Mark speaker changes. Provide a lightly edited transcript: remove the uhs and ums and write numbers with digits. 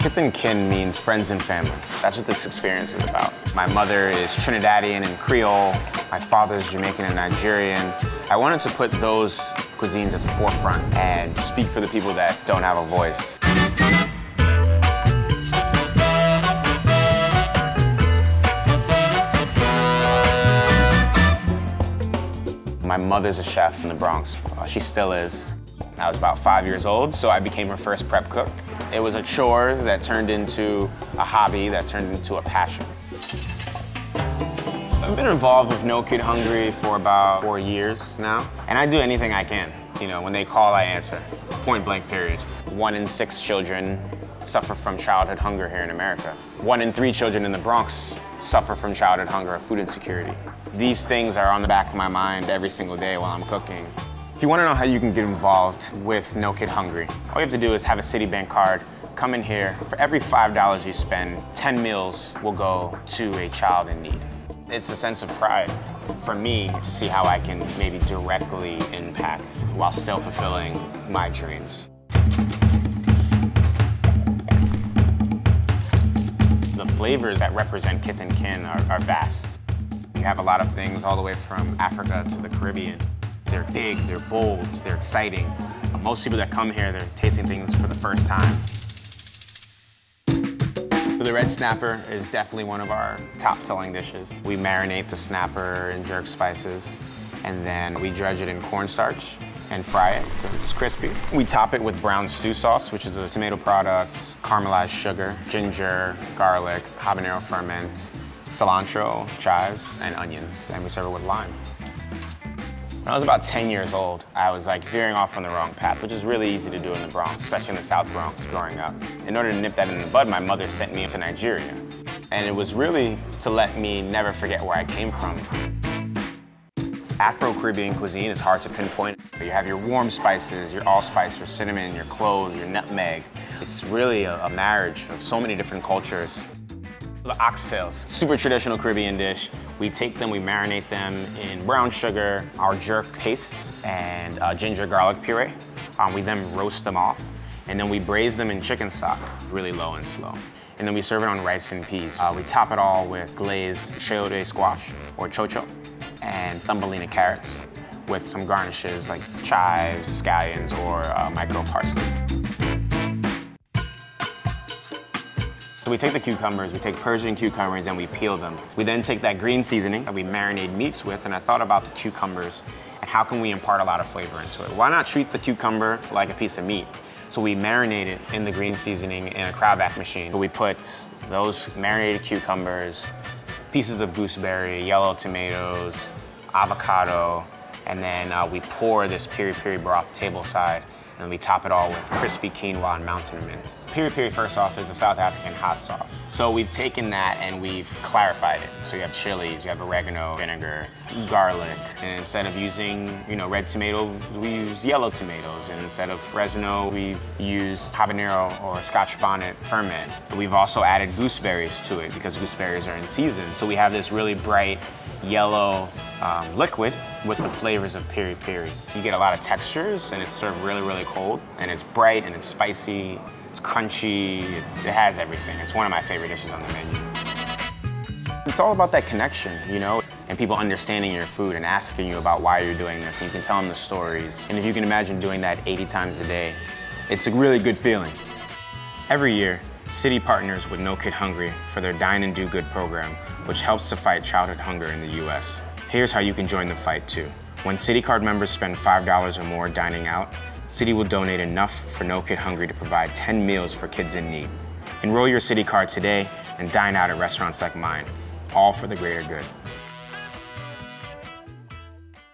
Speaker 1: Kith and kin means friends and family. That's what this experience is about. My mother is Trinidadian and Creole. My father is Jamaican and Nigerian. I wanted to put those cuisines at the forefront and speak for the people that don't have a voice. My mother's a chef in the Bronx. She still is. I was about 5 years old, so I became her first prep cook. It was a chore that turned into a hobby, that turned into a passion. I've been involved with No Kid Hungry for about 4 years now, and I do anything I can. You know, when they call, I answer. Point blank period. 1 in 6 children suffer from childhood hunger here in America. 1 in 3 children in the Bronx suffer from childhood hunger or food insecurity. These things are on the back of my mind every single day while I'm cooking. If you want to know how you can get involved with No Kid Hungry, all you have to do is have a Citibank card, come in here. For every $5 you spend, 10 meals will go to a child in need. It's a sense of pride for me to see how I can maybe directly impact while still fulfilling my dreams. The flavors that represent Kith and kin are vast. You have a lot of things all the way from Africa to the Caribbean. They're big, they're bold, they're exciting. Most people that come here, they're tasting things for the first time. The red snapper is definitely one of our top selling dishes. We marinate the snapper in jerk spices, and then we dredge it in cornstarch and fry it so it's crispy. We top it with brown stew sauce, which is a tomato product, caramelized sugar, ginger, garlic, habanero ferment, cilantro, chives, and onions, and we serve it with lime. When I was about 10 years old, I was like veering off on the wrong path, which is really easy to do in the Bronx, especially in the South Bronx growing up. In order to nip that in the bud, my mother sent me to Nigeria. And it was really to let me never forget where I came from. Afro-Caribbean cuisine is hard to pinpoint. You have your warm spices, your allspice, your cinnamon, your cloves, your nutmeg. It's really a marriage of so many different cultures. The oxtails, super traditional Caribbean dish. We take them, we marinate them in brown sugar, our jerk paste, and ginger garlic puree. We then roast them off, and then we braise them in chicken stock, really low and slow. And then we serve it on rice and peas. We top it all with glazed chayote squash, or chocho, and thumbelina carrots, with some garnishes like chives, scallions, or micro parsley. So we take the cucumbers, we take Persian cucumbers, and we peel them. We then take that green seasoning that we marinate meats with, and I thought about the cucumbers and how can we impart a lot of flavor into it. Why not treat the cucumber like a piece of meat? So we marinate it in the green seasoning in a Cryovac machine. So we put those marinated cucumbers, pieces of gooseberry, yellow tomatoes, avocado, and then we pour this piri-piri broth tableside, and we top it all with crispy quinoa and mountain mint. Piri-piri, first off, is a South African hot sauce. So we've taken that and we've clarified it. So you have chilies, you have oregano, vinegar, garlic, and instead of using, red tomatoes, we use yellow tomatoes, and instead of fresno, we've used habanero or Scotch bonnet ferment. We've also added gooseberries to it because gooseberries are in season. So we have this really bright yellow liquid with the flavors of piri-piri. You get a lot of textures, and it's served really, really cold, and it's bright and it's spicy, it's crunchy, it has everything. It's one of my favorite dishes on the menu. It's all about that connection, and people understanding your food and asking you about why you're doing this, and you can tell them the stories. And if you can imagine doing that 80 times a day, it's a really good feeling. Every year, Citi partners with No Kid Hungry for their Dine and Do Good program, which helps to fight childhood hunger in the US. Here's how you can join the fight too. When Citi Card members spend $5 or more dining out, Citi will donate enough for No Kid Hungry to provide 10 meals for kids in need. Enroll your Citi Card today and dine out at restaurants like mine, all for the greater good.